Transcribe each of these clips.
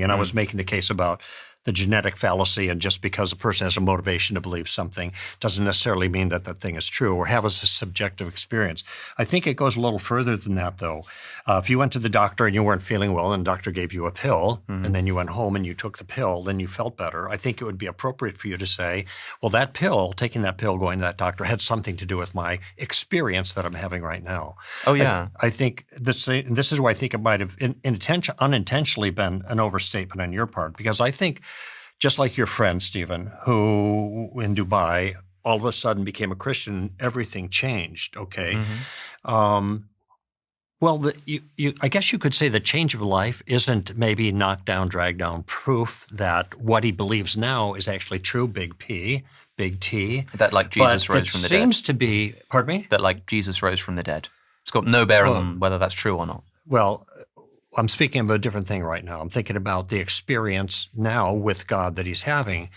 And I was making the case about the genetic fallacy, and just because a person has a motivation to believe something doesn't necessarily mean that that thing is true or have a subjective experience. I think it goes a little further than that, though. If you went to the doctor and you weren't feeling well and the doctor gave you a pill, and then you went home and you took the pill, then you felt better, I think it would be appropriate for you to say, well, that pill, taking that pill, going to that doctor had something to do with my experience that I'm having right now. Oh, yeah. I think this is why I think it might have unintentionally been an overstatement on your part, because I think just like your friend, Stephen, who in Dubai all of a sudden became a Christian, everything changed, okay? Well, I guess you could say the change of life isn't maybe knock down, drag down proof that what he believes now is actually true, big P, big T. That like Jesus rose from the dead. It seems to be, pardon me? That like Jesus rose from the dead. It's got no bearing on whether that's true or not. Well, I'm speaking of a different thing right now. I'm thinking about the experience now with God that he's having.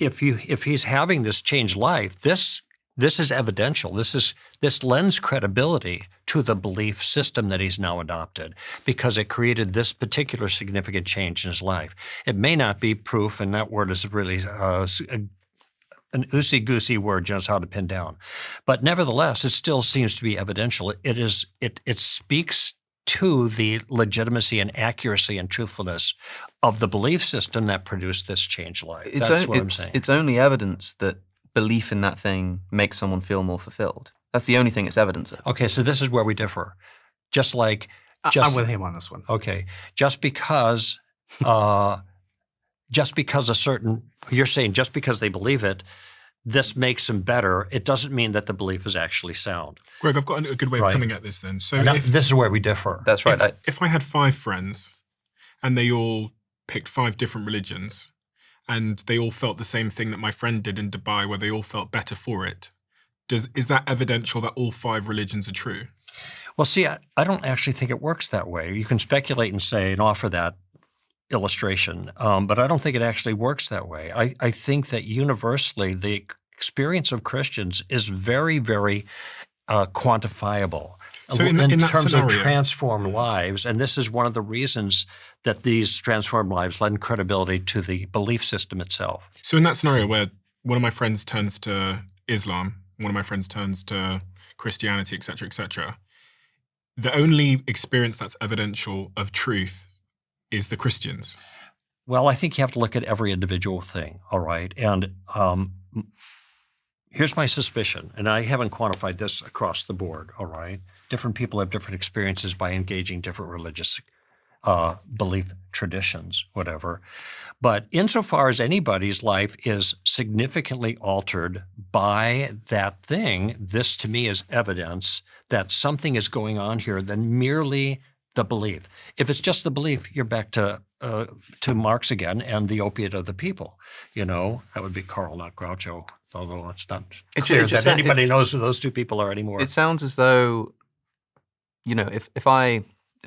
If he's having this changed life, this is evidential. This lends credibility to the belief system that he's now adopted because it created this particular significant change in his life. It may not be proof, and that word is really an oosey-goosey word, just how to pin down. But nevertheless, it still seems to be evidential. It speaks to the legitimacy and accuracy and truthfulness of the belief system that produced this changed life. That's what I'm saying. It's only evidence that belief in that thing makes someone feel more fulfilled. That's the only thing it's evidence of. Okay, so this is where we differ. I'm with him on this one. Okay, just because you're saying just because they believe it, this makes them better. It doesn't mean that the belief is actually sound. Greg, I've got a good way of coming at this then. So this is where we differ. That's right. If I had 5 friends and they all picked 5 different religions and they all felt the same thing that my friend did in Dubai, where they all felt better for it, is that evidential that all 5 religions are true? Well, see, I don't actually think it works that way. You can speculate and say and offer that illustration, but I don't think it actually works that way. I think that universally the experience of Christians is very, very quantifiable So in terms scenario, of transformed lives. And this is one of the reasons that these transformed lives lend credibility to the belief system itself. So in that scenario where one of my friends turns to Islam, one of my friends turns to Christianity, et cetera, the only experience that's evidential of truth is the Christians. Well, I think you have to look at every individual thing, all right? And here's my suspicion, and I haven't quantified this across the board, all right? Different people have different experiences by engaging different religious belief traditions, whatever. But insofar as anybody's life is significantly altered by that thing, this to me is evidence that something is going on here than merely the belief. If it's just the belief, you're back to Marx again and the opiate of the people. You know, that would be Karl, not Groucho, although it's not clear that anybody knows who those two people are anymore. It sounds as though, you know, if I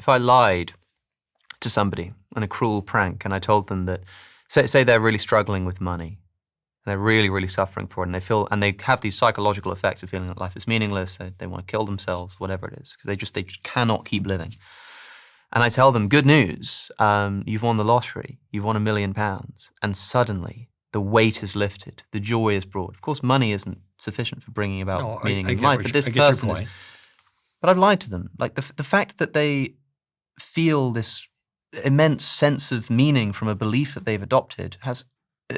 lied to somebody in a cruel prank and I told them that, say they're really struggling with money, they're really, really suffering for it, and they have these psychological effects of feeling that life is meaningless, they want to kill themselves, whatever it is, because they just cannot keep living. And I tell them, good news, you've won the lottery, you've won £1 million, and suddenly the weight is lifted, the joy is brought. Of course, money isn't sufficient for bringing about meaning in life, but this person is. But I've lied to them. Like the fact that they feel this immense sense of meaning from a belief that they've adopted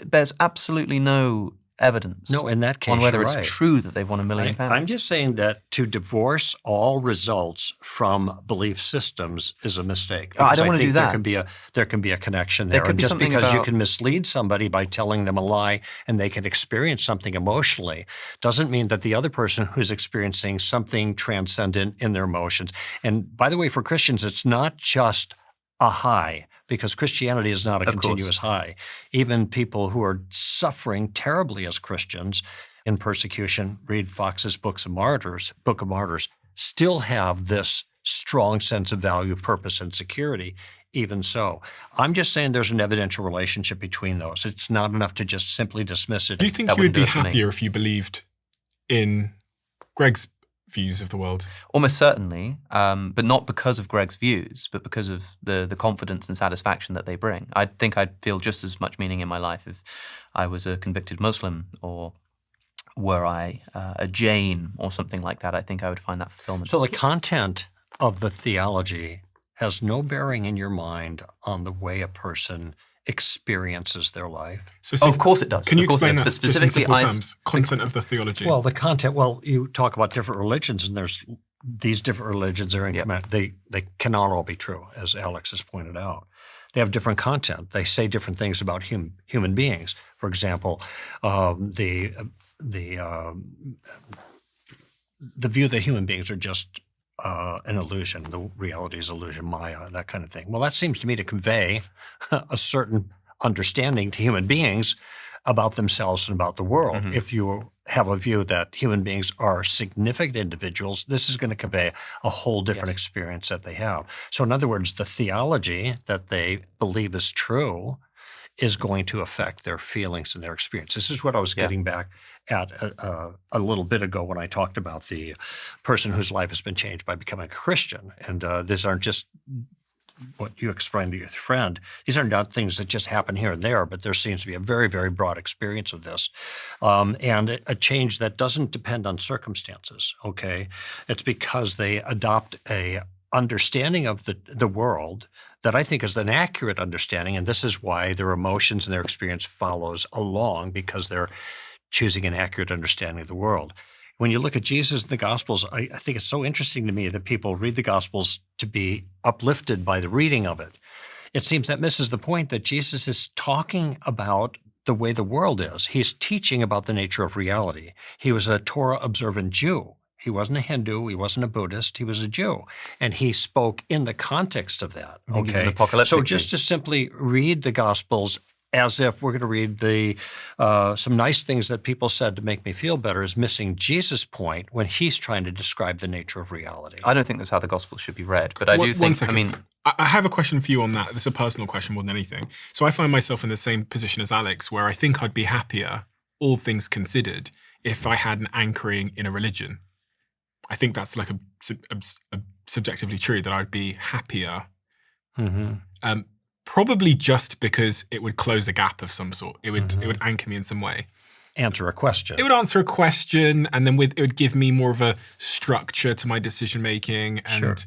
bears absolutely no evidence in that case, on whether you're it's right. true that they've won £1 million. I'm just saying that to divorce all results from belief systems is a mistake. I don't want to do that. There can be a connection there. And just because you can mislead somebody by telling them a lie and they can experience something emotionally doesn't mean that the other person who's experiencing something transcendent in their emotions. And by the way, for Christians, it's not just a high, because Christianity is not a continuous high. Even people who are suffering terribly as Christians in persecution, read Fox's Book of Martyrs, still have this strong sense of value, purpose, and security, even so. I'm just saying there's an evidential relationship between those. It's not enough to just simply dismiss it. Do you think you would be happier if you believed in Greg's views of the world. Almost certainly, but not because of Greg's views, but because of the confidence and satisfaction that they bring. I think I'd feel just as much meaning in my life if I was a convicted Muslim, or were I a Jain or something like that. I think I would find that fulfillment. So the content of the theology has no bearing in your mind on the way a person experiences their life. So of course it does. Can you explain that but just in simple terms? Content of the theology. Well, the content. Well, you talk about different religions, and there's these different religions are in command. They cannot all be true, as Alex has pointed out. They have different content. They say different things about human beings. For example, the view that human beings are just an illusion, the reality is illusion, Maya, that kind of thing. Well, that seems to me to convey a certain understanding to human beings about themselves and about the world. Mm-hmm. If you have a view that human beings are significant individuals, this is going to convey a whole different experience that they have. So in other words, the theology that they believe is true is going to affect their feelings and their experience. This is what I was getting back at a little bit ago when I talked about the person whose life has been changed by becoming a Christian. And these aren't just what you explained to your friend. These are not things that just happen here and there, but there seems to be a very, very broad experience of this. And a change that doesn't depend on circumstances, okay? It's because they adopt a understanding of the world that I think is an accurate understanding, and this is why their emotions and their experience follows along, because they're choosing an accurate understanding of the world. When you look at Jesus in the Gospels, I think it's so interesting to me that people read the Gospels to be uplifted by the reading of it. It seems that misses the point that Jesus is talking about the way the world is. He's teaching about the nature of reality. He was a Torah-observant Jew. He wasn't a Hindu. He wasn't a Buddhist. He was a Jew. And he spoke in the context of that. Okay. So just to simply read the Gospels as if we're going to read the some nice things that people said to make me feel better is missing Jesus' point when he's trying to describe the nature of reality. I don't think that's how the Gospel should be read, but I do think, one second. I have a question for you on that. This is a personal question more than anything. So I find myself in the same position as Alex, where I think I'd be happier, all things considered, if I had an anchoring in a religion. I think that's like a subjectively true, that I'd be happier. Mm-hmm. Probably just because it would close a gap of some sort. It would anchor me in some way. Answer a question. It would answer a question, and then it would give me more of a structure to my decision making. And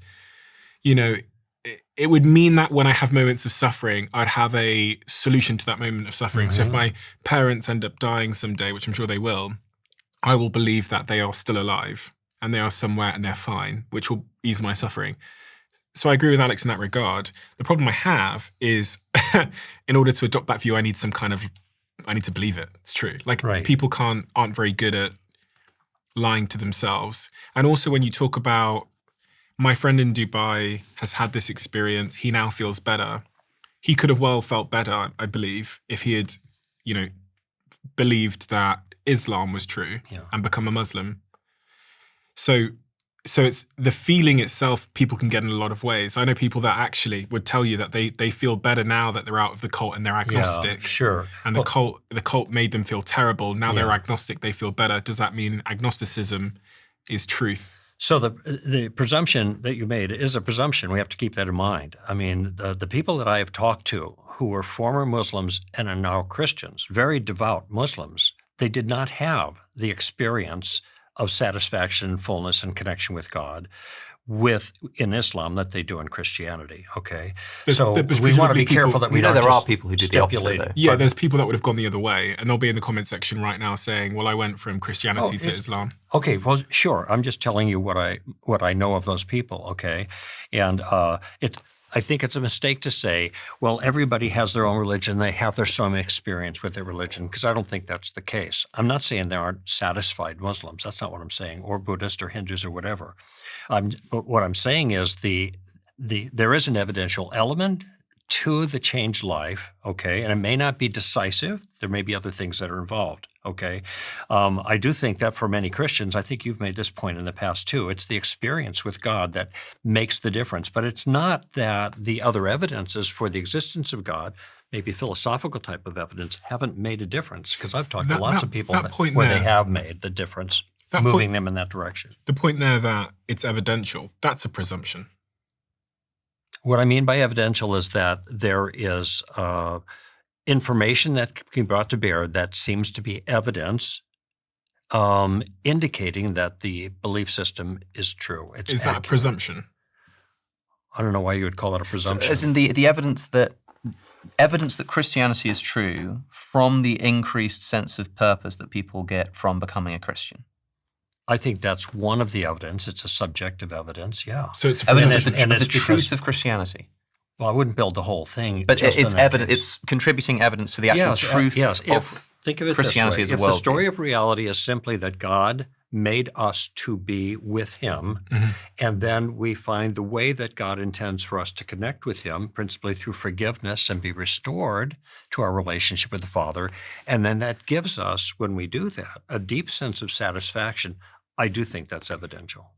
it would mean that when I have moments of suffering, I'd have a solution to that moment of suffering. Mm-hmm. So if my parents end up dying someday, which I'm sure they will, I will believe that they are still alive and they are somewhere and they're fine, which will ease my suffering. So I agree with Alex in that regard. The problem I have is in order to adopt that view, I need to believe it. It's true. People aren't very good at lying to themselves. And also when you talk about my friend in Dubai has had this experience, he now feels better. He could have well felt better, I believe, if he had, believed that Islam was true and become a Muslim. So it's the feeling itself people can get in a lot of ways. I know people that actually would tell you that they feel better now that they're out of the cult and they're agnostic. Yeah, sure. And the cult made them feel terrible. Now they're agnostic, they feel better. Does that mean agnosticism is truth? So the presumption that you made is a presumption. We have to keep that in mind. I mean, the people that I have talked to who were former Muslims and are now Christians, very devout Muslims, they did not have the experience of satisfaction, fullness, and connection with God in Islam that they do in Christianity, okay? So we want to be careful that we don't there are people who do the opposite, though. Yeah, there's people that would have gone the other way, and they'll be in the comment section right now saying, well, I went from Christianity to Islam. Okay, well, sure. I'm just telling you what I know of those people, okay? And I think it's a mistake to say, well, everybody has their own religion. They have their some experience with their religion, because I don't think that's the case. I'm not saying there aren't satisfied Muslims. That's not what I'm saying, or Buddhists or Hindus or whatever. But what I'm saying is there is an evidential element to the changed life, okay? And it may not be decisive. There may be other things that are involved, okay? I do think that for many Christians, I think you've made this point in the past too, it's the experience with God that makes the difference. But it's not that the other evidences for the existence of God, maybe philosophical type of evidence, haven't made a difference. Because I've talked to lots of people where they have made the difference. moving them in that direction. The point there that it's evidential, that's a presumption. What I mean by evidential is that there is information that can be brought to bear that seems to be evidence indicating that the belief system is true. It's is that accurate. a presumption? I don't know why you would call it a presumption. As in the evidence that Christianity is true from the increased sense of purpose that people get from becoming a Christian. I think that's one of the evidence. It's a subjective evidence, yeah. So it's a Evidence presumption. of the truth of Christianity. Well, I wouldn't build the whole thing. But just it's on that evidence. case. It's contributing evidence to the actual truth of think of it Christianity this as way. a If the story worldview. of reality is simply that God made us to be with him, and then we find the way that God intends for us to connect with him, principally through forgiveness and be restored to our relationship with the Father, and then that gives us, when we do that, a deep sense of satisfaction. I do think that's evidential.